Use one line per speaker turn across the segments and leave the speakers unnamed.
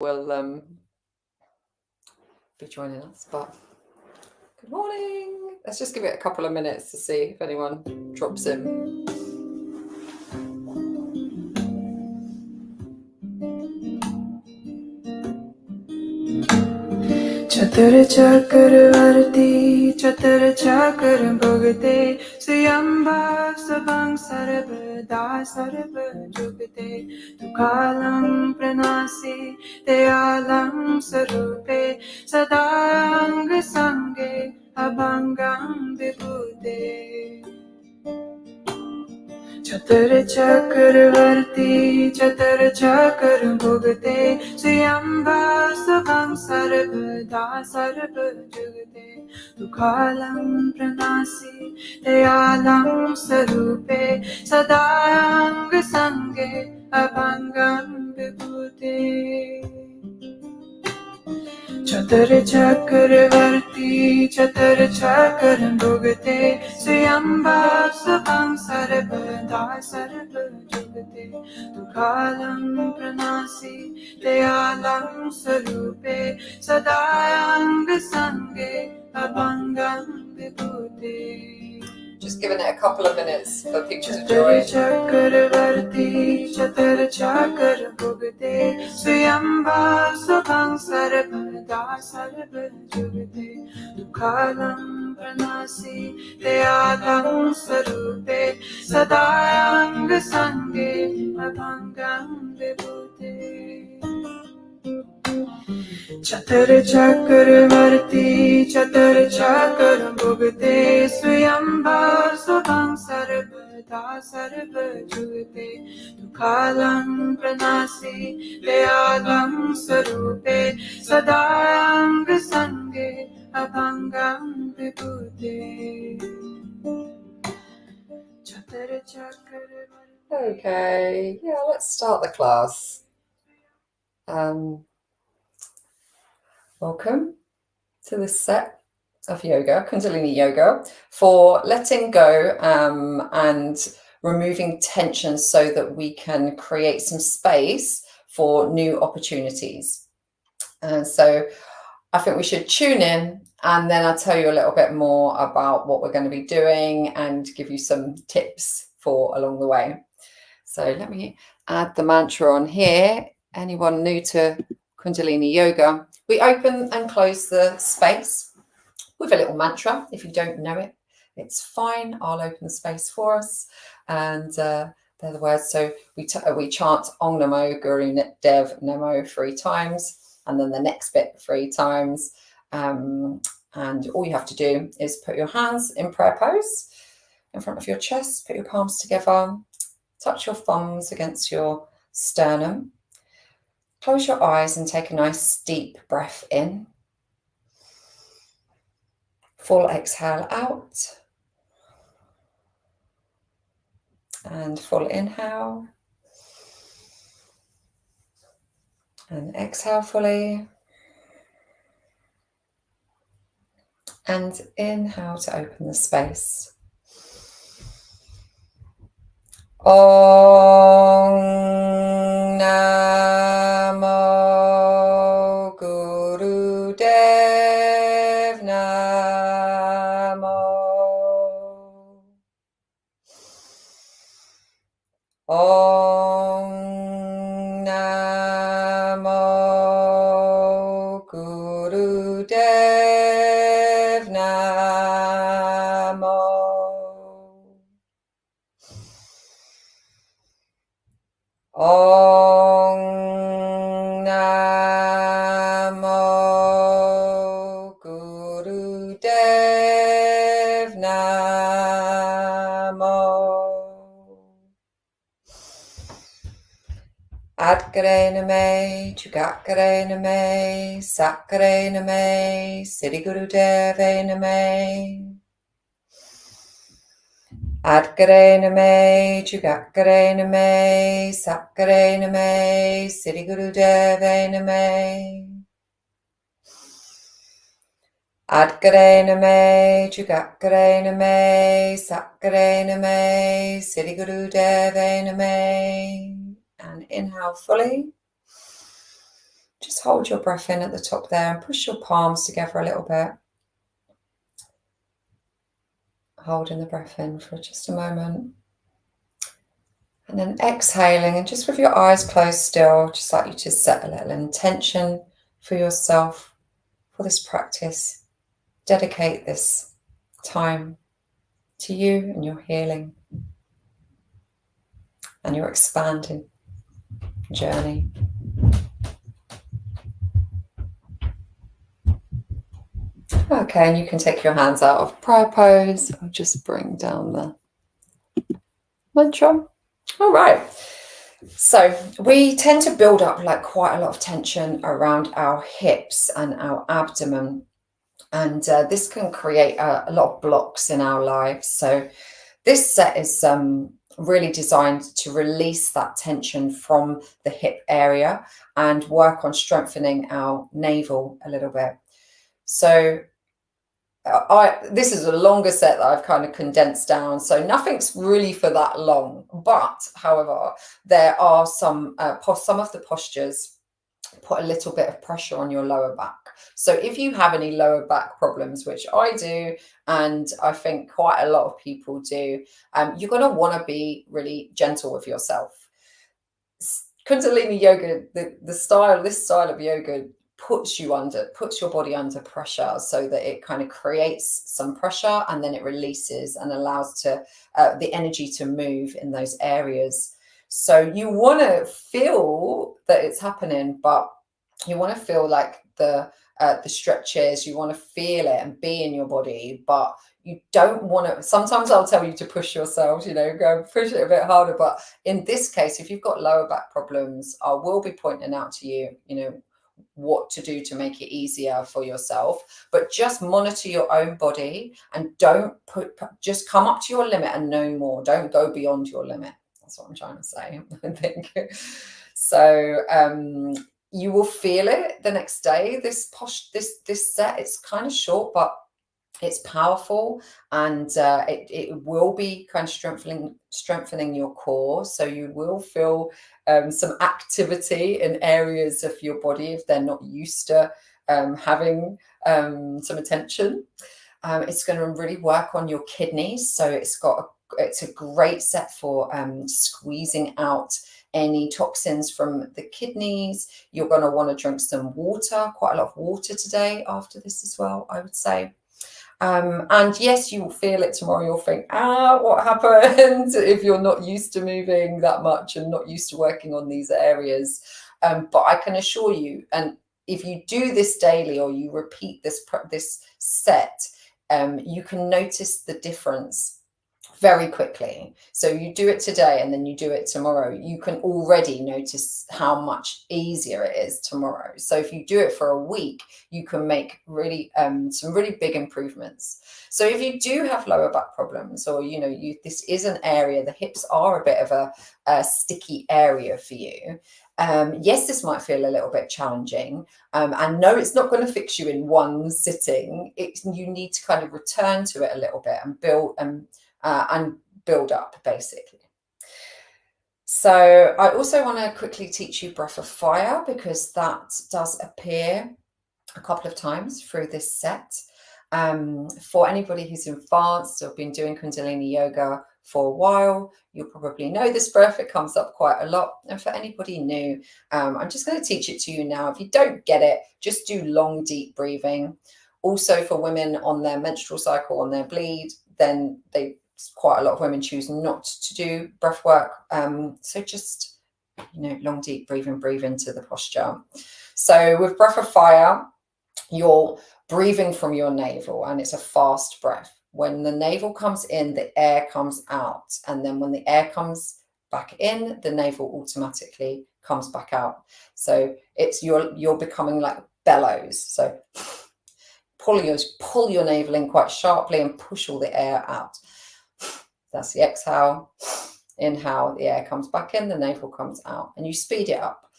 will be joining us. But good morning. Let's just give it a couple of minutes to see if anyone drops in.
चतुर चक्रवर्ती चतुर चक्र भुगते स्वयंभव स्वभं सर्वदा सर्व जुगते तुकालं प्रणासी दयालं स्वरूपे सदांग संगे अभंगं विभूते चतुर चक्रवर्ती चतुर चक्र भुगते स्वयंभव स्वभं सर्वदा सर्व जुगते तुकालं प्रणासी दयालं स्वरूपे सदांग संगे अभंगं विभूते चतुर चक्रवर्ती चतुर चक्र भुगते स्वयंभव स्वभं सर्वदा सर्व जुगते तुकालं प्रणासी दयालं स्वरूपे सदांग संगे अभंगं Vibhute.
Just giving it a couple of minutes for people to join.
चक्रवर्ती चतुर चक्र भुगते स्वयंभव स्वभं सर्वदा सर्व जुगते तुकालं प्रणासी दयालं स्वरूपे सदांग संगे अभंगं विभूते चतुर चक्रवर्ती चतुर चक्र भुगते स्वयंभव स्वभं सर्वदा सर्व जुगते तुकालं प्रणासी दयालं स्वरूपे सदांग संगे अभंगं विभूते चतुर चक्रवर्ती.
Okay, yeah, let's start the class. Welcome to this set of yoga, Kundalini yoga, for letting go and removing tension so that we can create some space for new opportunities. And so I think we should tune in, and then I'll tell you a little bit more about what we're going to be doing and give you some tips for along the way. So let me add the mantra on here. Anyone new to Kundalini yoga, we open and close the space with a little mantra. If you don't know it, it's fine. I'll open the space for us. And they're the words. So we chant Om Namo Guru Dev Namo 3 times, and then the next bit 3 times. And all you have to do is put your hands in prayer pose in front of your chest, put your palms together, touch your thumbs against your sternum. Close your eyes and take a nice deep breath in. Full exhale out. And full inhale. And exhale fully. And inhale to open the space. Om Namo Guru Dev Namo. Om Namo Guru Dev Namo. Om Namo Guru Dev Namo. Adkare Name, Chugakare Name, Sakare Name, Siddhi Guru Deve Name. Adkare Name, Chugakare Name, Sakare Name, Siddhi Guru Deve Name. Adkare Name, Chugakare Name, Sakare Name, Siddhi Guru Deve Name. And inhale fully. Just hold your breath in at the top there and push your palms together a little bit. Holding the breath in for just a moment. And then exhaling, and just with your eyes closed still, just like you to set a little intention for yourself for this practice. Dedicate this time to you and your healing and your expanding journey. Okay, and you can take your hands out of prayer pose. I'll just bring down the mantra. All right. So we tend to build up like quite a lot of tension around our hips and our abdomen. And this can create a lot of blocks in our lives. So this set is really designed to release that tension from the hip area and work on strengthening our navel a little bit. So this is a longer set that I've kind of condensed down, so nothing's really for that long. But however, there are some of the postures put a little bit of pressure on your lower back. So if you have any lower back problems, which I do, and I think quite a lot of people do, you're going to want to be really gentle with yourself. Kundalini yoga, this style of yoga puts your body under pressure, so that it kind of creates some pressure and then it releases and allows the energy to move in those areas. So you want to feel that it's happening, but you want to feel like the stretches, you want to feel it and be in your body, but you don't want to. Sometimes I'll tell you to push yourself, go push it a bit harder. But in this case, if you've got lower back problems, I will be pointing out to you, what to do to make it easier for yourself. But just monitor your own body and just come up to your limit and no more. Don't go beyond your limit. That's what I'm trying to say, I think. So you will feel it the next day. This set, it's kind of short, but it's powerful, and it will be kind of strengthening your core. So you will feel some activity in areas of your body if they're not used to having some attention. It's going to really work on your kidneys. So it's a great set for squeezing out any toxins from the kidneys. You're going to want to drink some water, quite a lot of water today after this as well, I would say. And yes, you will feel it tomorrow. You'll think, what happened? If you're not used to moving that much and not used to working on these areas. But I can assure you, and if you do this daily or you repeat this set, you can notice the difference very quickly. So you do it today and then you do it tomorrow, you can already notice how much easier it is tomorrow. So if you do it for a week, you can make really some really big improvements. So if you do have lower back problems, or this is an area, the hips are a bit of a sticky area for you. Yes, this might feel a little bit challenging, and no, it's not going to fix you in one sitting. You need to kind of return to it a little bit and build up, basically. So I also want to quickly teach you breath of fire, because that does appear a couple of times through this set. For anybody who's advanced or been doing Kundalini yoga for a while, you'll probably know this breath. It comes up quite a lot. And for anybody new, I'm just going to teach it to you now. If you don't get it, just do long, deep breathing. Also, for women on their menstrual cycle, on their bleed, then quite a lot of women choose not to do breath work. So just, long, deep breathing, breathe into the posture. So with breath of fire, you're breathing from your navel, and it's a fast breath. When the navel comes in, the air comes out. And then when the air comes back in, the navel automatically comes back out. So you're becoming like bellows. So pull your navel in quite sharply and push all the air out. That's the exhale. Inhale, the air comes back in, the navel comes out, and you speed it up.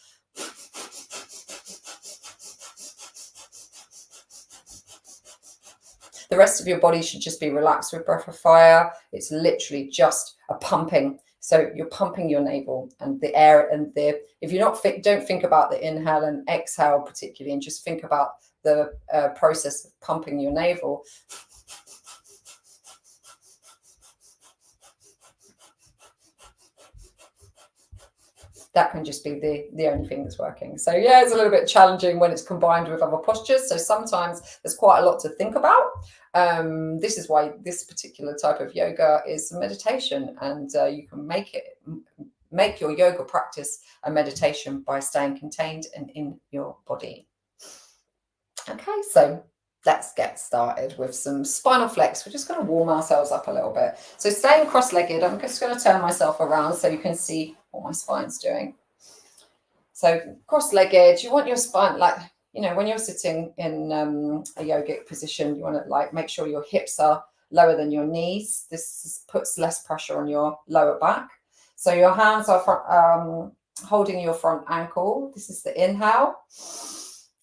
The rest of your body should just be relaxed with breath of fire. It's literally just a pumping. So you're pumping your navel and the air, and if you're not don't think about the inhale and exhale particularly, and just think about the process of pumping your navel. That can just be the only thing that's working. So yeah, it's a little bit challenging when it's combined with other postures. So sometimes there's quite a lot to think about. This is why this particular type of yoga is meditation, and you can make your yoga practice a meditation by staying contained and in your body. Okay, so let's get started with some spinal flex. We're just going to warm ourselves up a little bit. So staying cross-legged, I'm just going to turn myself around so you can see what my spine's doing. So cross-legged, you want your spine, like, you know, when you're sitting in a yogic position, you want to like make sure your hips are lower than your knees. This puts less pressure on your lower back. So your hands are holding your front ankle. This is the inhale.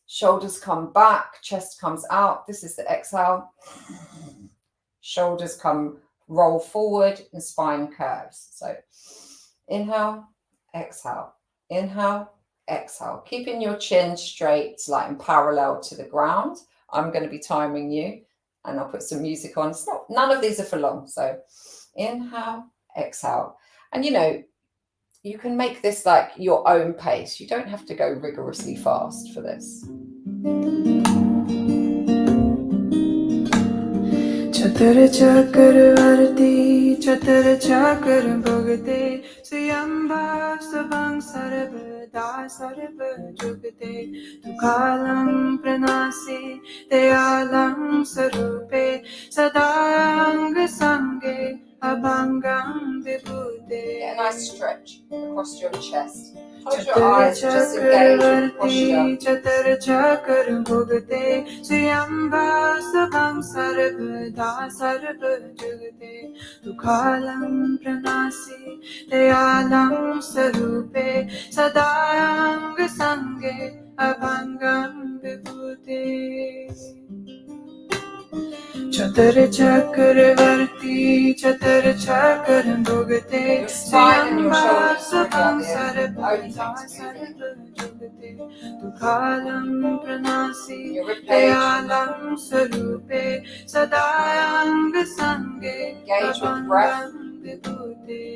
Shoulders come back, chest comes out. This is the exhale. Shoulders come roll forward and spine curves. So inhale, exhale, inhale, exhale. Keeping your chin straight, like in parallel to the ground. I'm going to be timing you, and I'll put some music on. None of these are for long. So inhale, exhale. And you know, you can make this like your own pace. You don't have to go rigorously fast for this.
Chatur Chakravarti, Chatur Chakra Bhagate, Swayambhav Sabang Sarvada Sarva Jugate, Tukalam Pranasi, Dayalam Sarupe, Sadang Sange, Abhangam Vibhude.
Get a nice stretch across your chest. Close your eyes, just engage with posture.
Chatur Chakra Bhagate, Swayambhav Sabang Sarvada Sarva Jugate, Tukalam Pranasi, Dayalam Sarupe, Sadang Sange, Abhangam Vibhude. Chatur Chakravarti, Chatur Chakra Bhagate,
Your spine and your shoulders
Sabang
are the only
Sarvada
thing to move.
Sarva Jugate, Tukalam Pranasi,
Your rib cage.
Dayalam Sarupe, Sadang Sange,
Engage with the breath.
Abhangam Vibhude.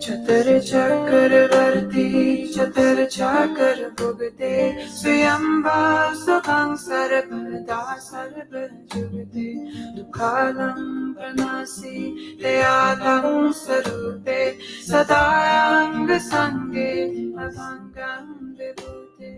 Chatur Chakravarti, Chatur Chakra Bhagate, Swayambhav Sabang Sarvada Sarva Jugate, Tukalam Pranasi, Dayalam Sarupe, Sadang Sange, Abhangam Vibhude.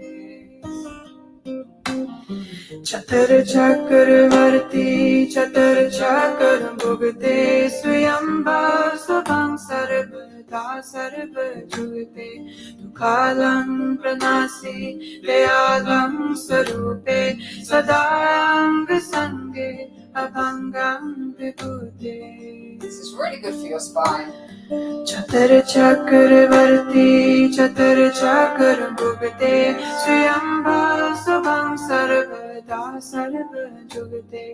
Chatur Chakravarti, Chatur Chakra Bhagate, Swayambhav Sabang Sarvada Sarva Jugate, Tukalam Pranasi, Dayalam Sarupe, Sadang Sange, Abhangam Vibhude.
This is really good for your spine.
Chatur Chakravarti, Chatur Chakra Bhagate, Swayambhav Sabang Sarvada Sarva Jugate,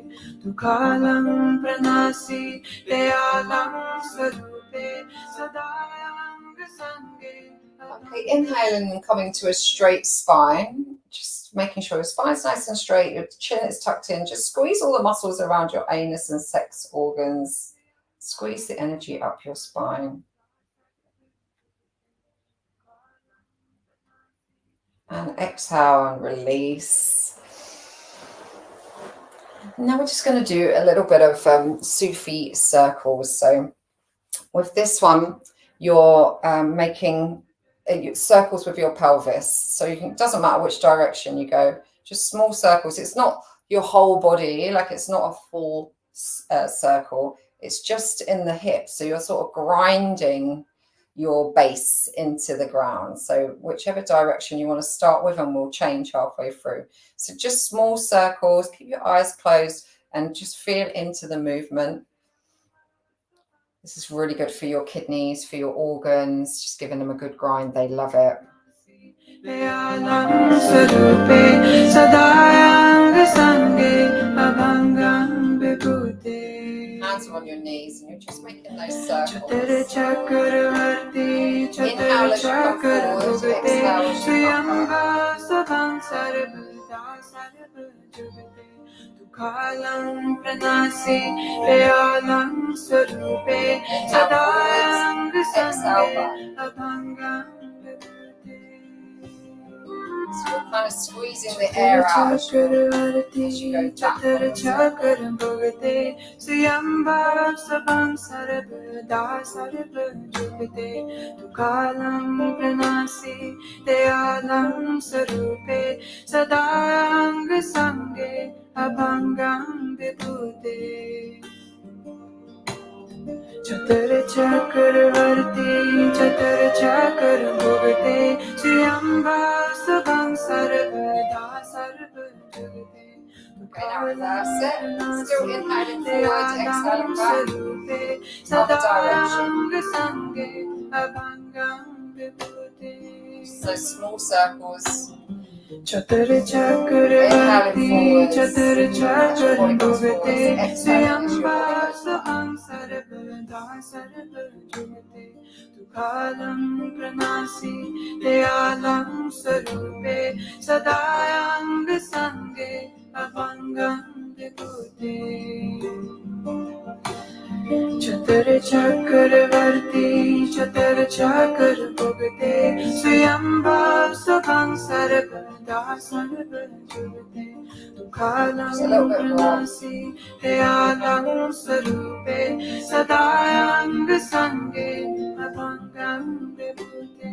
Tukalam Pranasi, Dayalam Sarupe, Sadang Sange.
Okay, inhaling and coming to a straight spine. Just making sure your spine's nice and straight, your chin is tucked in. Just squeeze all the muscles around your anus and sex organs. Squeeze the energy up your spine. And exhale and release. Now we're just going to do a little bit of Sufi circles. So with this one, you're making circles with your pelvis. So it doesn't matter which direction you go, just small circles. It's not your whole body, like it's not a full circle. It's just in the hips. So you're sort of grinding your base into the ground. So whichever direction you want to start with, and we'll change halfway through. So just small circles, keep your eyes closed and just feel into the movement. This is really good for your kidneys, for your organs, just giving them a good grind. They love it. Hands are on your knees, and you're just making those circles.
Inhale as you come forward, exhale as you come
So you're kind of squeezing the air out as you go back on the
Chatur chakravarti chatur chakra bhugate Swayambha sabam sarvada sarva jagate
Okay, now reverse it. Still inhaling forward, exhaling back. Other direction. So small circles.
Chatur chakravarti chatur chakra bhugate Swayambha sabam sarvada sarva jagate Tukhalam pranasi dayalam sarupe sadayang sange abangam vibhute Chatur chakravarti chatur chakra bhugate Swayambha sabam sarvada sarva jagate Tukhalam pranasi dayalam sarupe sadayang sange abangam vibhute.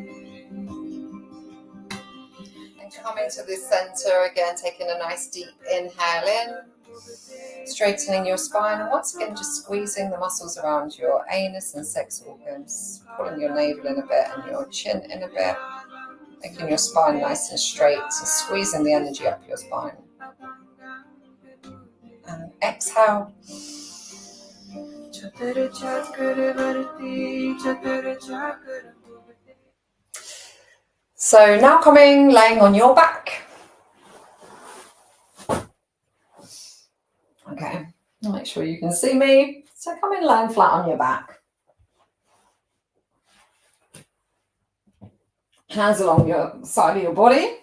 And come into the center again, taking a nice deep inhale in, straightening your spine, and once again just squeezing the muscles around your anus and sex organs, pulling your navel in a bit and your chin in a bit, making your spine nice and straight, and squeezing the energy up your spine. And exhale. So now laying on your back. Okay, make sure you can see me. So come in laying flat on your back. Hands along your side of your body.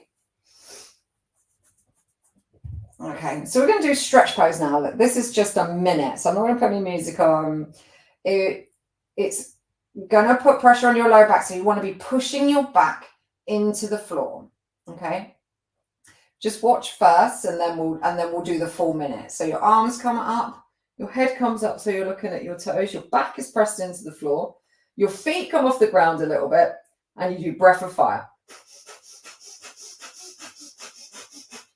Okay, so we're going to do stretch pose now. This is just a minute, so I'm not going to put any music on. It's going to put pressure on your lower back, so you want to be pushing your back into the floor. Okay, just watch first, and then we'll do the full minute. So your arms come up, your head comes up, so you're looking at your toes. Your back is pressed into the floor. Your feet come off the ground a little bit, and you do breath of fire.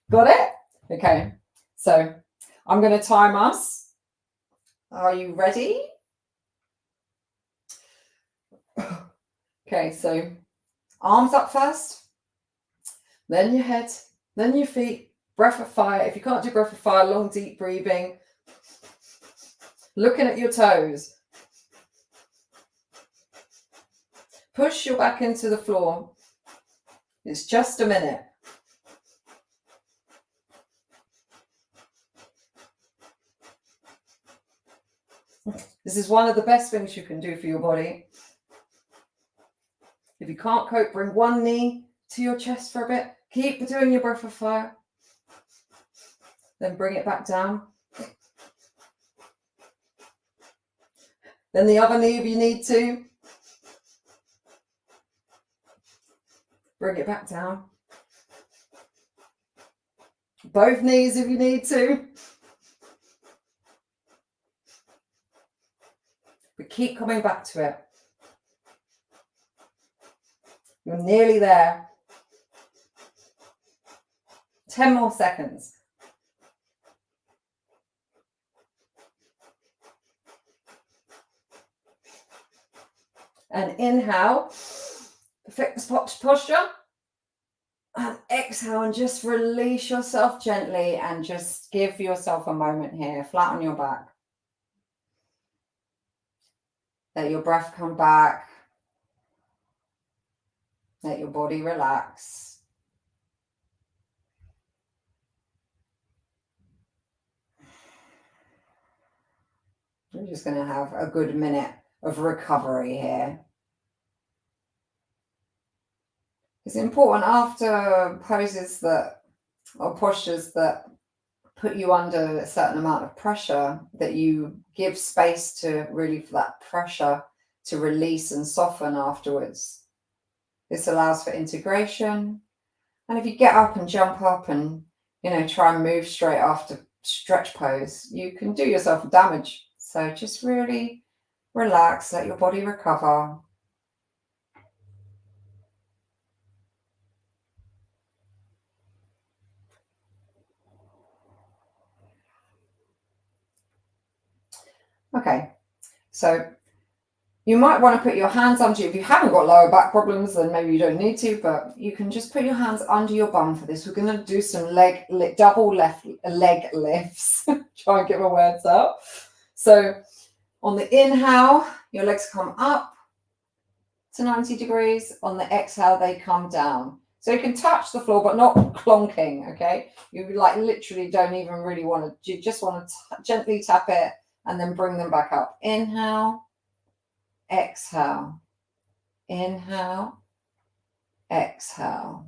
Got it? Okay, so I'm going to time us. Are you ready? Okay, so arms up first, then your head, then your feet, breath of fire. If you can't do breath of fire, long, deep breathing. Looking at your toes. Push your back into the floor. It's just a minute. This is one of the best things you can do for your body. If you can't cope, bring one knee to your chest for a bit. Keep doing your breath of fire. Then bring it back down. Then the other knee if you need to. Bring it back down. Both knees if you need to. But keep coming back to it. You're nearly there. 10 more seconds. And inhale, perfect the posture. And exhale and just release yourself gently and just give yourself a moment here, flat on your back. Let your breath come back. Let your body relax. We're just going to have a good minute of recovery here. It's important after poses that, or postures that put you under a certain amount of pressure, that you give space to really for that pressure to release and soften afterwards. This allows for integration. And if you get up and jump up and, you know, try and move straight after stretch pose, you can do yourself damage. So just really relax, let your body recover. Okay, so you might want to put your hands under you. If you haven't got lower back problems, then maybe you don't need to, but you can just put your hands under your bum for this. We're going to do some double leg lifts. Try and get my words out. So on the inhale, your legs come up to 90 degrees. On the exhale, they come down. So you can touch the floor, but not clonking, okay? You like literally don't even really want to, you just want to gently tap it and then bring them back up. Inhale, exhale, inhale, exhale.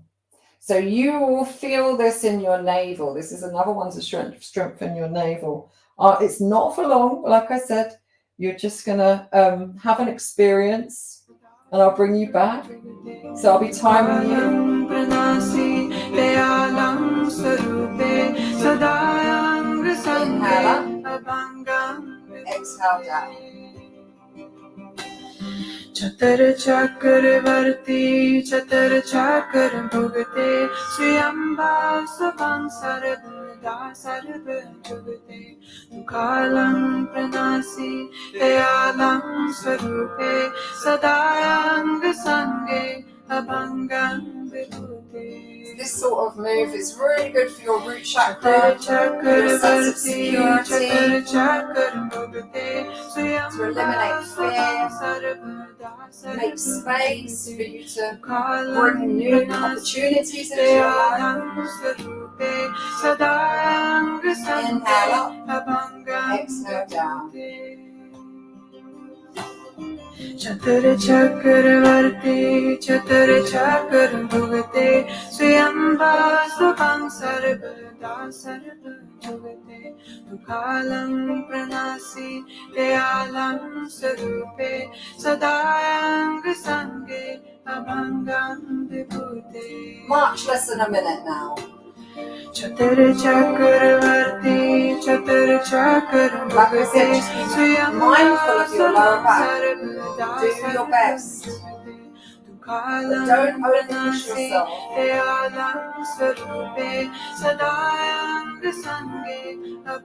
So you will feel this in your navel. This is another one to strengthen your navel. It's not for long, like I said. You're just going to have an experience, and I'll bring you back. So I'll be timing you. Inhale up, exhale down.
Chatar Chakravarti Chatar Chakra Bhugate Swayambhav Savan Sarvada Sarva Jugate Tukalam Pranasi Dayalam Swarupe Sadayang Sange Abhangam Vibhute.
This sort of move is really good for your root chakra, your sense of security, to eliminate fear, make space for you to bring new opportunities into your life. Inhale up, exhale down.
Chatur Chakravarti Chatur Chakra Bhugate Swayambha Sukam Sarvada Sarva Jugate Tukalam Pranasi Dayalam Sarupe Sadayang Sange Abhangam Vibhute.
Much less than a minute now.
Chatur Chakravarti Chatur Chakra
Like I said, just be mindful of your lower back. Do your best. But don't overpush yourself.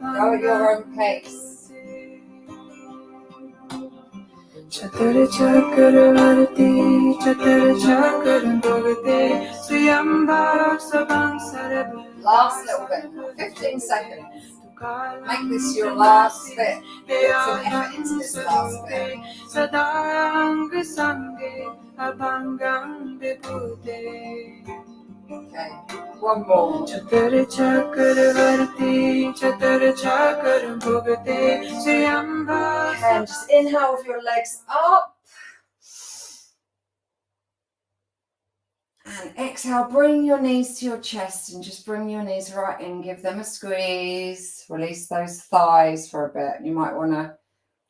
Go at your own pace.
Chatur Chakravarti Chatur Chakra Bhugate Swayambhav Savam Sarva.
Last little bit, 15 seconds. Make this your last bit. Put some effort into this last bit. Okay, one more.
Chatur Chakravarti Chatur Chakra Bhugate Swayambhav.
And just inhale with your legs up. And exhale, bring your knees to your chest and just bring your knees right in. Give them a squeeze. Release those thighs for a bit. You might want to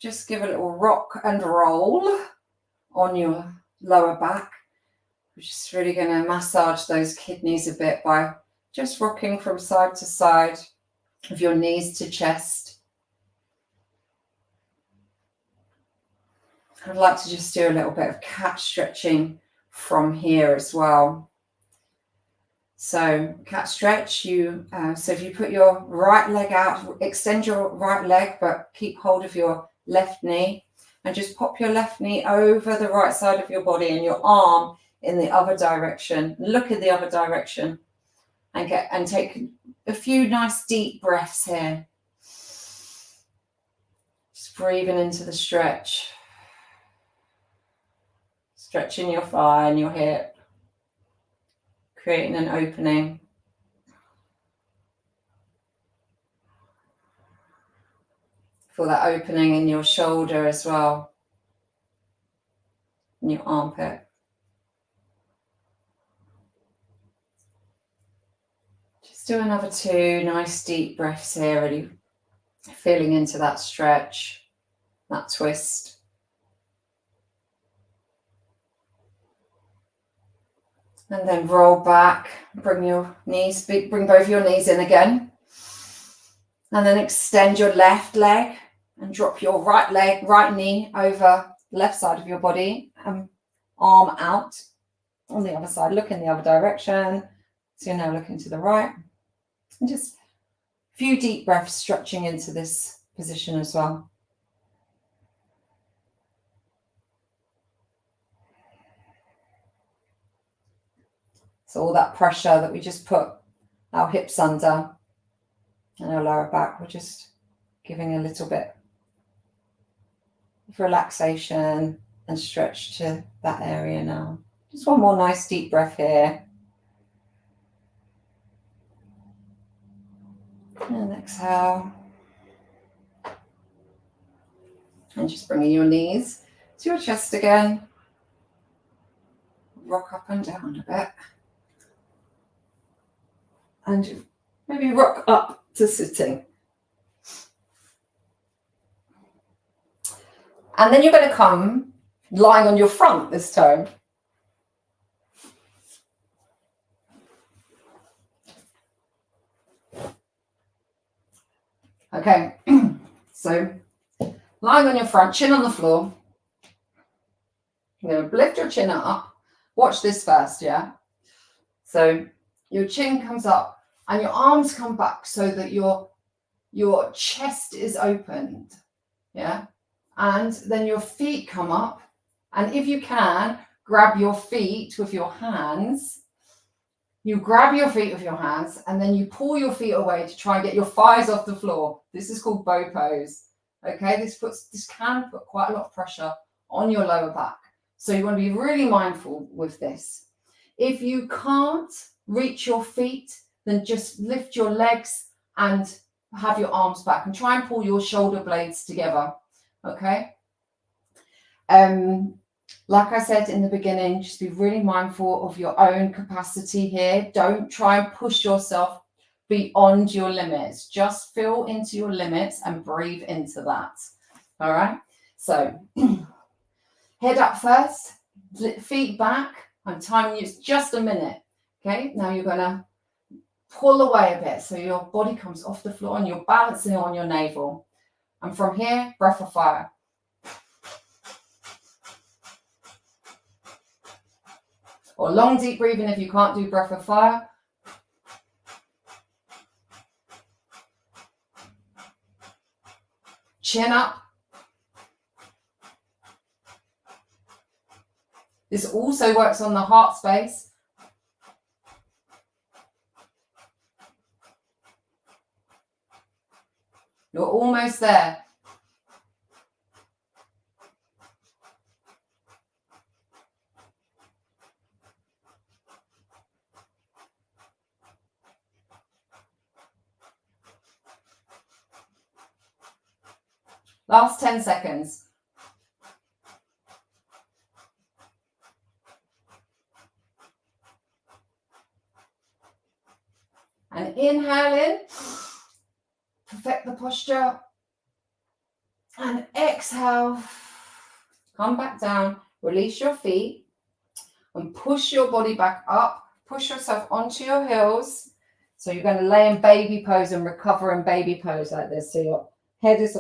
just give a little rock and roll on your lower back. We're just really going to massage those kidneys a bit by just rocking from side to side of your knees to chest. I'd like to just do a little bit of cat stretching from here as well. So cat stretch, so if you put your right leg out, extend your right leg, but keep hold of your left knee and just pop your left knee over the right side of your body and your arm in the other direction. Look in the other direction and take a few nice deep breaths here. Just breathing into the stretch. Stretching your thigh and your hip, creating an opening. Feel that opening in your shoulder as well, in your armpit. Just do another 2 nice deep breaths here, really feeling into that stretch, that twist. And then roll back, bring both your knees in again. And then extend your left leg and drop your right knee over the left side of your body. Arm out on the other side. Look in the other direction. So you're now looking to the right. And just a few deep breaths stretching into this position as well. So all that pressure that we just put our hips under and our lower back, we're just giving a little bit of relaxation and stretch to that area now. Just one more nice deep breath here. And exhale. And just bringing your knees to your chest again. Rock up and down a bit. And maybe rock up to sitting. And then you're going to come lying on your front this time. Okay, so lying on your front, chin on the floor. You're going to lift your chin up. Watch this first, yeah? So your chin comes up and your arms come back so that your chest is opened, yeah? And then your feet come up. And if you can, grab your feet with your hands. You grab your feet with your hands and then you pull your feet away to try and get your thighs off the floor. This is called bow pose. Okay, this can put quite a lot of pressure on your lower back. So you want to be really mindful with this. If you can't reach your feet, then just lift your legs and have your arms back and try and pull your shoulder blades together. Okay. Like I said in the beginning, just be really mindful of your own capacity here. Don't try and push yourself beyond your limits. Just feel into your limits and breathe into that. All right. So head up first, feet back. I'm timing you, it's just a minute. Okay. Now you're going to pull away a bit so your body comes off the floor and you're balancing on your navel. And from here, breath of fire. Or long deep breathing if you can't do breath of fire. Chin up. This also works on the heart space. You're almost there. Last 10 seconds. And inhale in, perfect the posture. And exhale, come back down, release your feet and push your body back up. Push yourself onto your heels. So you're going to lay in baby pose and recover in baby pose like this. So your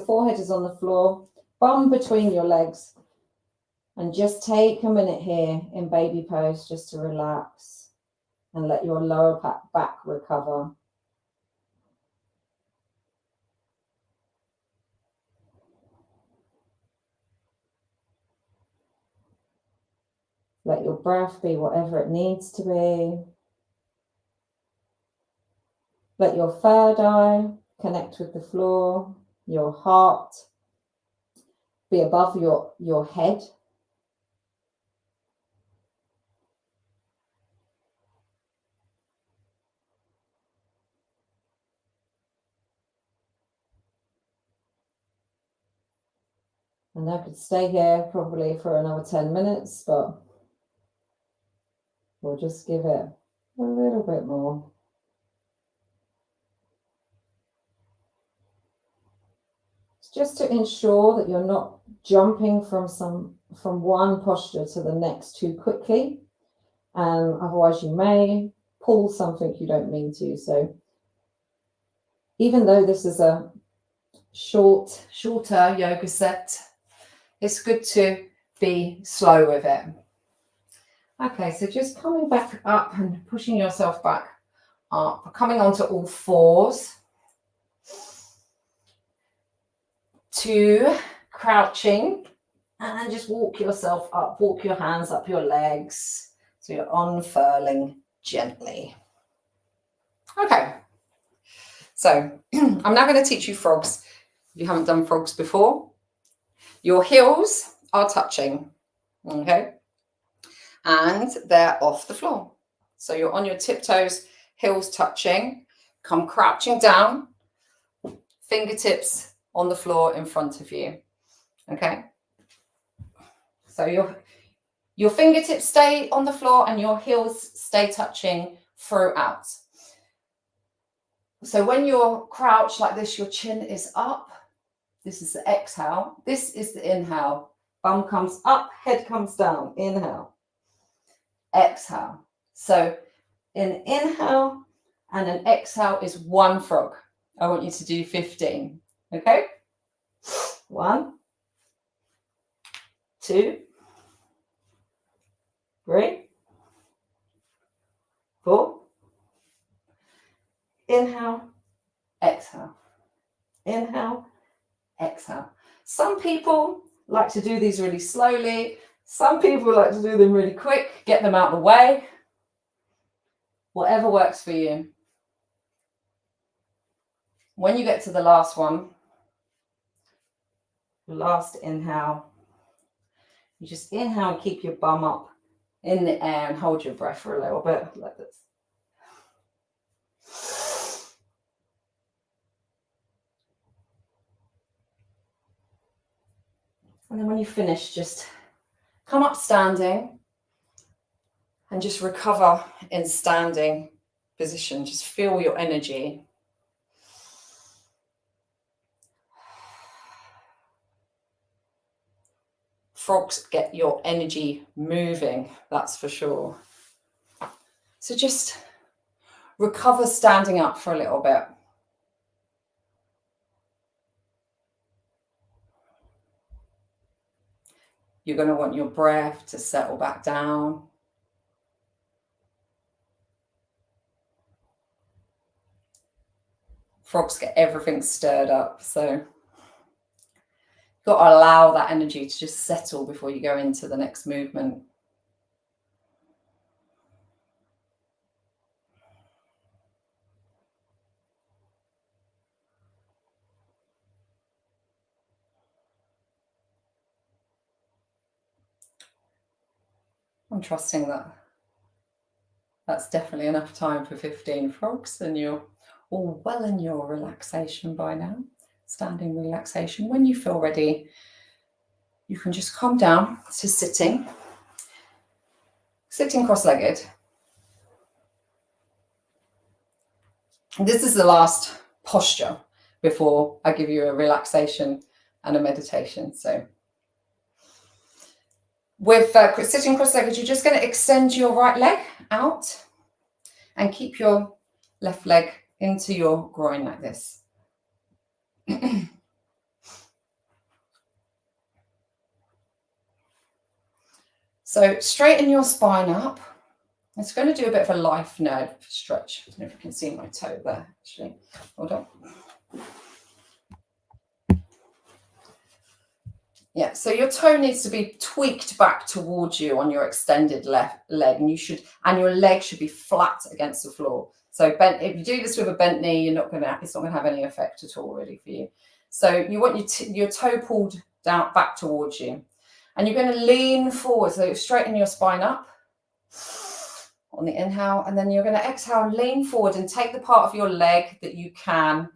forehead is on the floor, bum between your legs. And just take a minute here in baby pose just to relax and let your lower back recover. Let your breath be whatever it needs to be. Let your third eye connect with the floor. Your heart be above your head. And I could stay here probably for another 10 minutes, but we'll just give it a little bit more. It's just to ensure that you're not jumping from one posture to the next too quickly. Otherwise you may pull something you don't mean to. So even though this is a shorter yoga set, it's good to be slow with it. Okay, so just coming back up and pushing yourself back up, coming onto all fours, to crouching, and just walk yourself up, walk your hands up your legs, so you're unfurling gently. Okay, so I'm now going to teach you frogs. If you haven't done frogs before, your heels are touching, okay? And they're off the floor. So you're on your tiptoes, heels touching, come crouching down, fingertips on the floor in front of you, okay? So your fingertips stay on the floor and your heels stay touching throughout. So when you're crouched like this, your chin is up. This is the exhale. This is the inhale. Bum comes up, head comes down. Inhale. Exhale. So an inhale and an exhale is one frog. I want you to do 15. Okay? 1, 2, 3, 4. Inhale, exhale. Inhale, exhale. Some people like to do these really slowly. Some people like to do them really quick, get them out of the way. Whatever works for you. When you get to the last one, last inhale, you just inhale and keep your bum up in the air and hold your breath for a little bit like this. And then when you finish, just come up standing and just recover in standing position. Just feel your energy. Frogs get your energy moving, that's for sure. So just recover standing up for a little bit. You're going to want your breath to settle back down. Frogs get everything stirred up, so you've got to allow that energy to just settle before you go into the next movement. I'm trusting that that's definitely enough time for 15 frogs, and you're all well in your relaxation by now. Standing relaxation. When you feel ready, you can just come down to sitting cross-legged. This is the last posture before I give you a relaxation and a meditation. So with sitting cross-legged, you're just going to extend your right leg out and keep your left leg into your groin like this. So straighten your spine up. It's going to do a bit of a life nerve stretch. I don't know if you can see my toe there, actually. Hold on. Yeah, so your toe needs to be tweaked back towards you on your extended left leg, and your leg should be flat against the floor. So if you do this with a bent knee, it's not going to have any effect at all, really, for you. So you want your toe pulled down back towards you, and you're going to lean forward. So straighten your spine up on the inhale, and then you're going to exhale, lean forward, and take the part of your leg that you can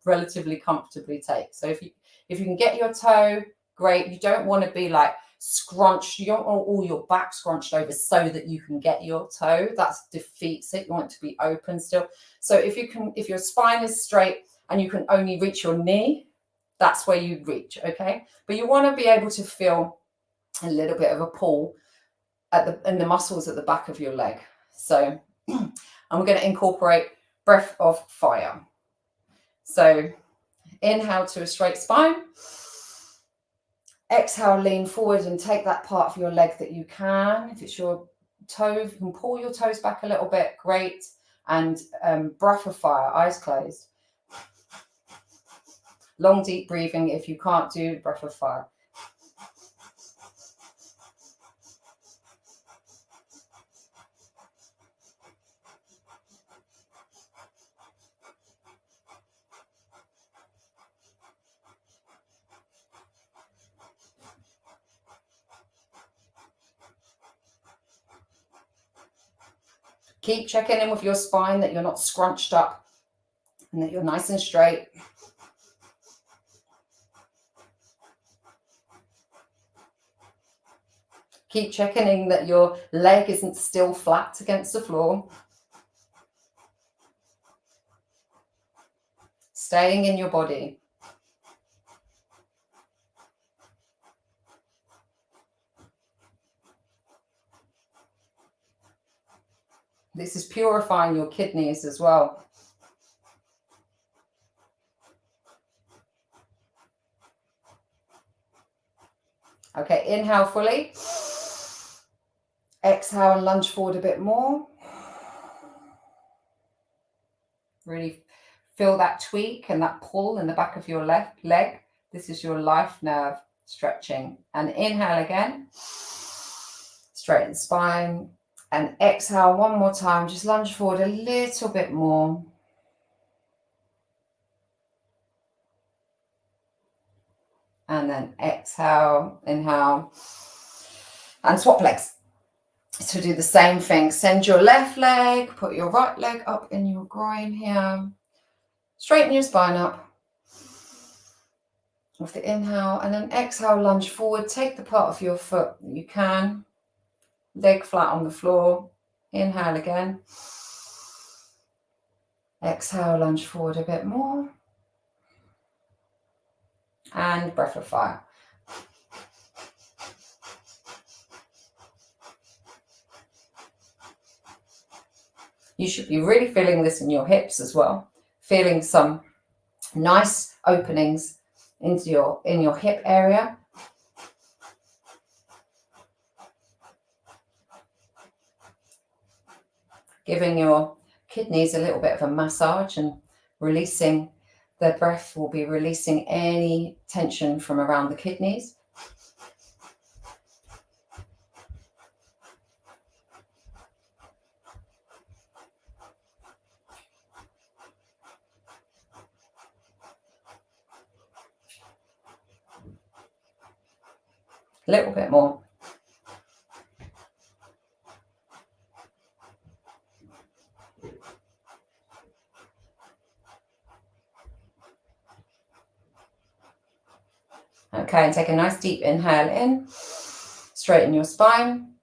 relatively comfortably take. So if you can get your toe great. You don't want to be like scrunched. You don't want all your back scrunched over so that you can get your toe. That defeats it. You want it to be open still. So if your spine is straight and you can only reach your knee, that's where you reach, okay? But you want to be able to feel a little bit of a pull in the muscles at the back of your leg. So I'm going to incorporate breath of fire. So inhale to a straight spine. Exhale, lean forward and take that part of your leg that you can. If it's your toe, you can pull your toes back a little bit, great. And breath of fire, eyes closed. Long, deep breathing if you can't do breath of fire. Keep checking in with your spine that you're not scrunched up and that you're nice and straight. Keep checking in that your leg isn't still flat against the floor. Staying in your body. This is purifying your kidneys as well. Okay, inhale fully. Exhale and lunge forward a bit more. Really feel that tweak and that pull in the back of your left leg. This is your life nerve stretching. And inhale again. Straighten spine. And exhale one more time. Just lunge forward a little bit more. And then exhale, inhale. And swap legs. So do the same thing. Send your left leg, put your right leg up in your groin here. Straighten your spine up with the inhale, and then exhale, lunge forward. Take the part of your foot that you can. Leg flat on the floor. Inhale again. Exhale, lunge forward a bit more. And breath of fire. You should be really feeling this in your hips as well. Feeling some nice openings in your hip area. Giving your kidneys a little bit of a massage and releasing. The breath will be releasing any tension from around the kidneys. A little bit more. Okay, and take a nice deep inhale in. Straighten your spine.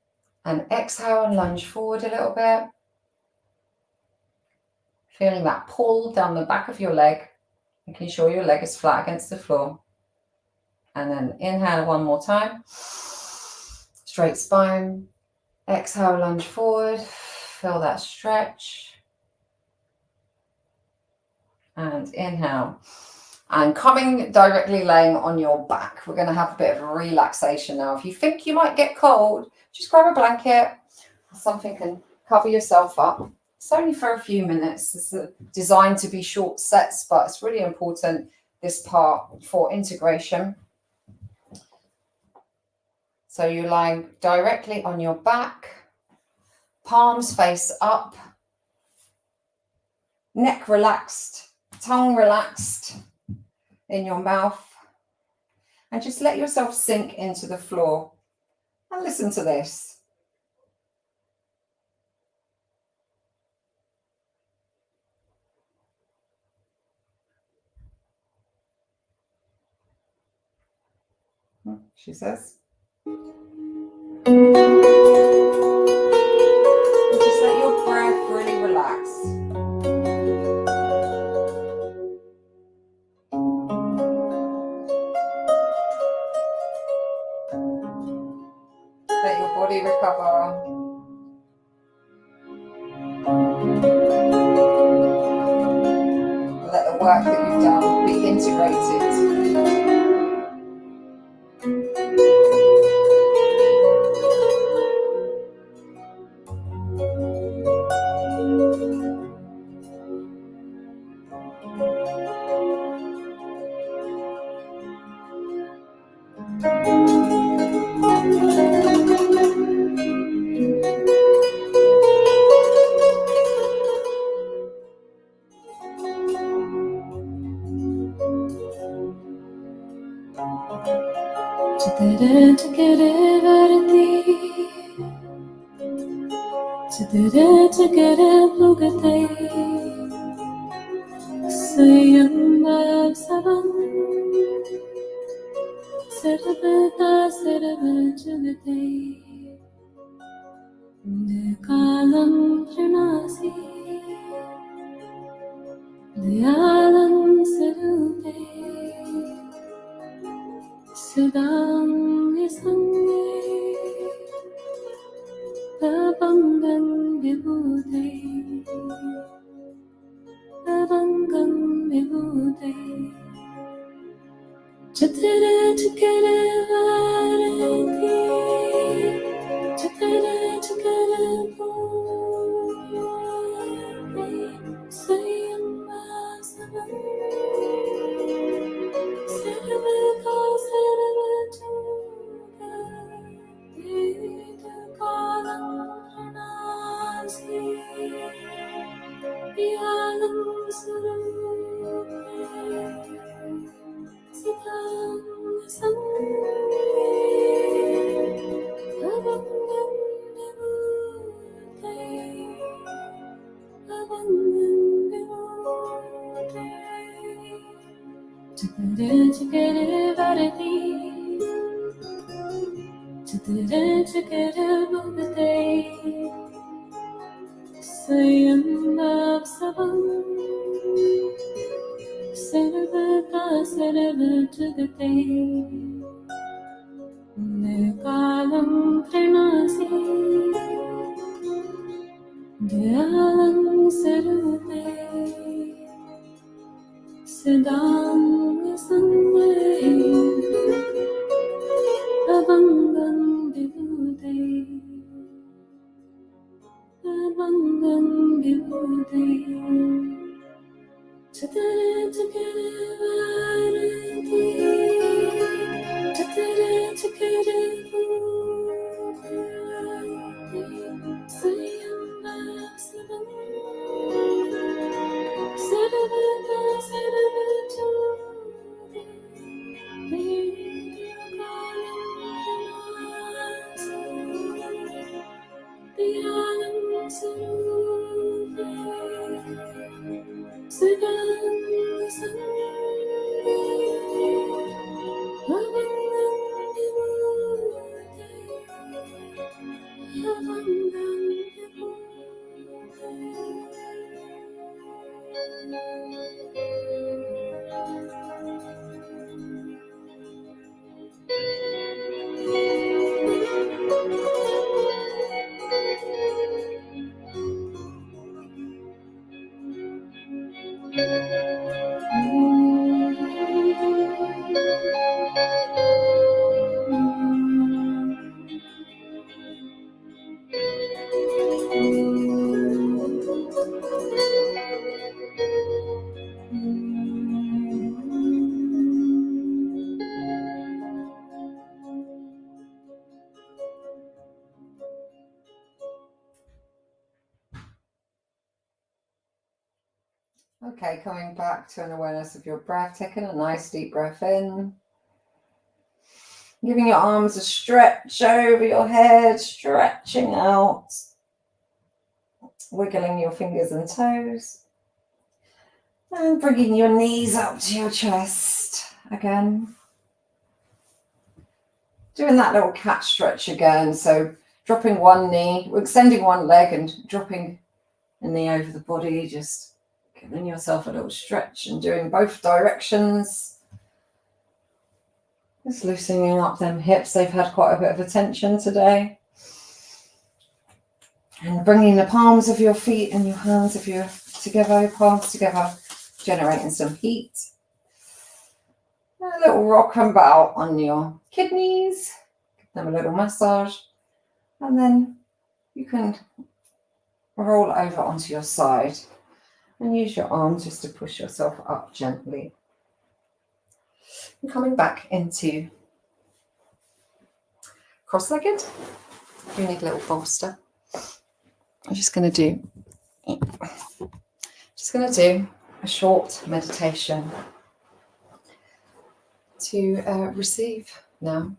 And exhale and lunge forward a little bit. Feeling that pull down the back of your leg. Making sure your leg is flat against the floor. And then inhale one more time. Straight spine. Exhale, lunge forward. Feel that stretch. And inhale. And coming directly laying on your back. We're going to have a bit of a relaxation now. If you think you might get cold, just grab a blanket. Something can cover yourself up. It's only for a few minutes. It's designed to be short sets, but it's really important, this part, for integration. So you're lying directly on your back, palms face up, neck relaxed, tongue relaxed in your mouth, and just let yourself sink into the floor and listen to this. She says. Just let your breath really relax. Let your body recover. Let the work that you've done be integrated. Okay, coming back to an awareness of your breath, taking a nice deep breath in. Giving your arms a stretch over your head, stretching out. Wiggling your fingers and toes. And bringing your knees up to your chest again. Doing that little cat stretch again. So dropping one knee, extending one leg and dropping the knee over the body, just giving yourself a little stretch and doing both directions. Just loosening up them hips. They've had quite a bit of attention today. And bringing the palms of your feet and your hands of your together, palms together, generating some heat. A little rock and bow on your kidneys. Give them a little massage. And then you can roll over onto your side and use your arms just to push yourself up gently. And coming back into cross-legged. You need a little bolster. I'm just going to do a short meditation to receive now.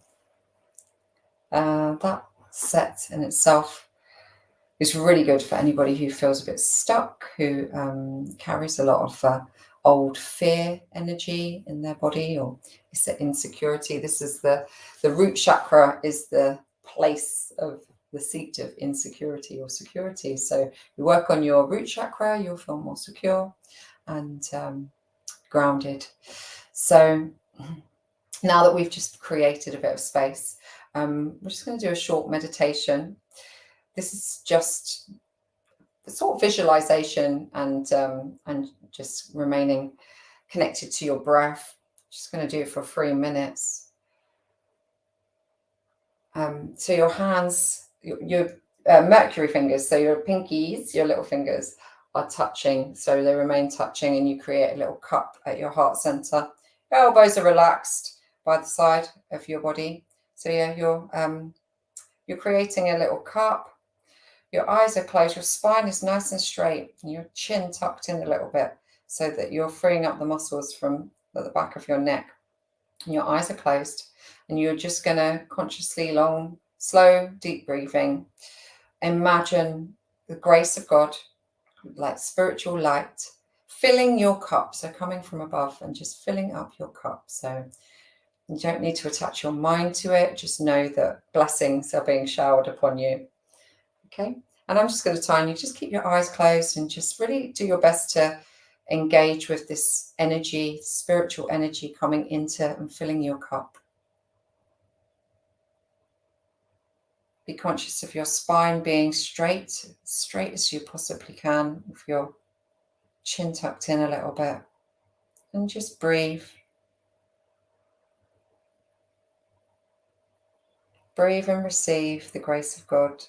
That set in itself is really good for anybody who feels a bit stuck, who carries a lot of old fear energy in their body, or it's the insecurity. This is the root chakra is the place of the seat of insecurity or security. So you work on your root chakra, you'll feel more secure and grounded. So now that we've just created a bit of space, we're just going to do a short meditation. This is just the sort of visualization and just remaining connected to your breath. Just going to do it for 3 minutes. So your hands, your mercury fingers, so your pinkies, your little fingers are touching, so they remain touching, and you create a little cup at your heart center. Your elbows are relaxed by the side of your body. So yeah, you're creating a little cup. Your eyes are closed, your spine is nice and straight, and your chin tucked in a little bit so that you're freeing up the muscles from the back of your neck. And your eyes are closed, and you're just going to consciously, slow, deep breathing. Imagine the grace of God, like spiritual light, filling your cup. So coming from above and just filling up your cup. So you don't need to attach your mind to it. Just know that blessings are being showered upon you. Okay, and I'm just going to time you. Just keep your eyes closed and just really do your best to engage with this energy, spiritual energy coming into and filling your cup. Be conscious of your spine being straight as you possibly can, with your chin tucked in a little bit. And just breathe. Breathe and receive the grace of God.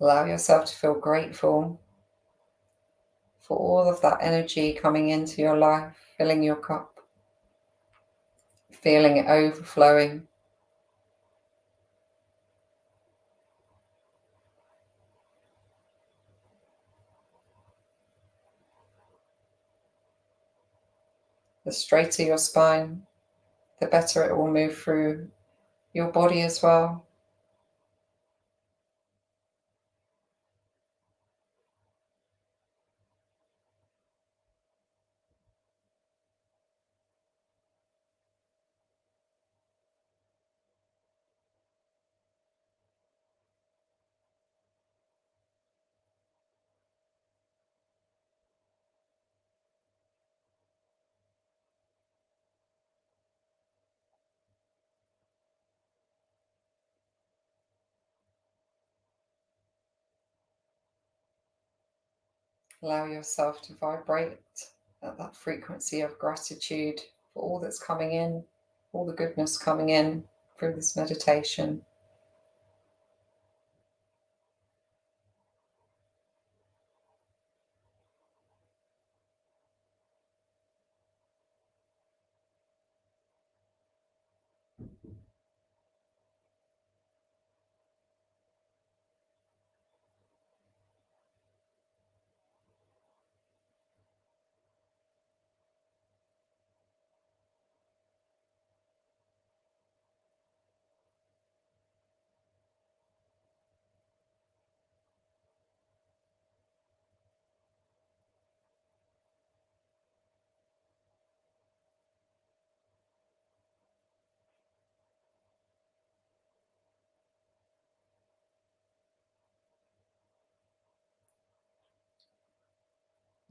Allow yourself to feel grateful for all of that energy coming into your life, filling your cup, feeling it overflowing. The straighter your spine, the better it will move through your body as well. Allow yourself to vibrate at that frequency of gratitude for all that's coming in, all the goodness coming in through this meditation.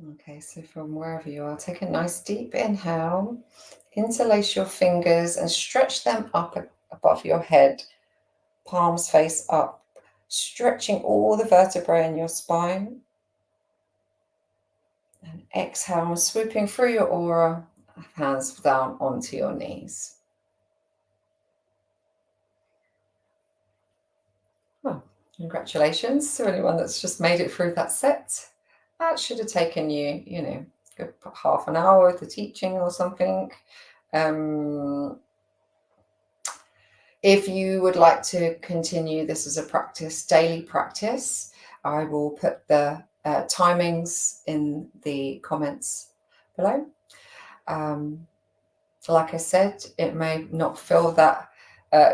Okay, so from wherever you are, take a nice deep inhale, interlace your fingers and stretch them up above your head, palms face up, stretching all the vertebrae in your spine. And exhale, swooping through your aura, hands down onto your knees. Well, congratulations to anyone that's just made it through that set. That should have taken you, good half an hour with the teaching or something. If you would like to continue this as a practice, daily practice, I will put the timings in the comments below. Like I said, it may not feel that,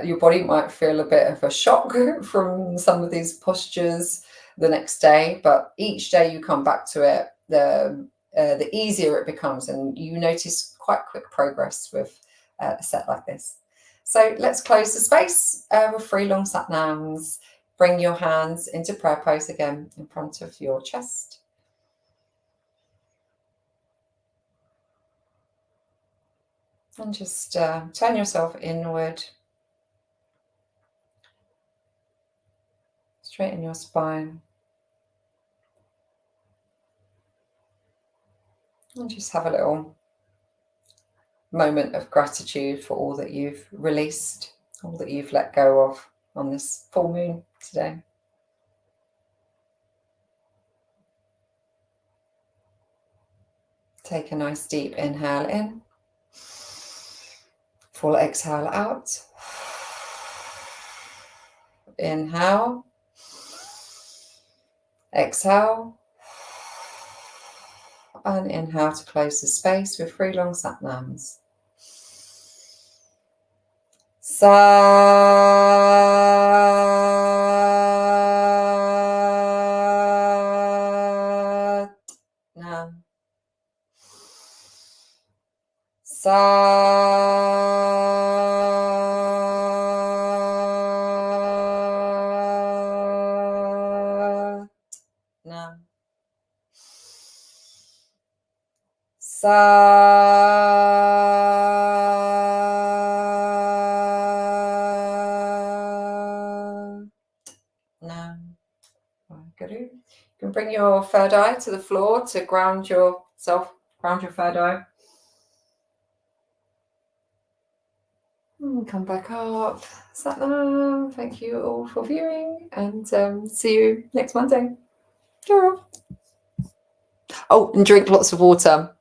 your body might feel a bit of a shock from some of these postures the next day, but each day you come back to it, the easier it becomes, and you notice quite quick progress with a set like this. So let's close the space with 3 long sat nams. Bring your hands into prayer pose again in front of your chest. And just turn yourself inward, straighten your spine, and just have a little moment of gratitude for all that you've released, all that you've let go of on this full moon today. Take a nice deep inhale in, full exhale out. Inhale, exhale, and inhale to close the space with 3 long sat nams. Sat Nam. Sat Nam. Sat Nam. Guru. You can bring your third eye to the floor to ground yourself, ground your third eye. And come back up. Sat Nam. Thank you all for viewing, and see you next Monday. Ta-ra. Oh, and drink lots of water.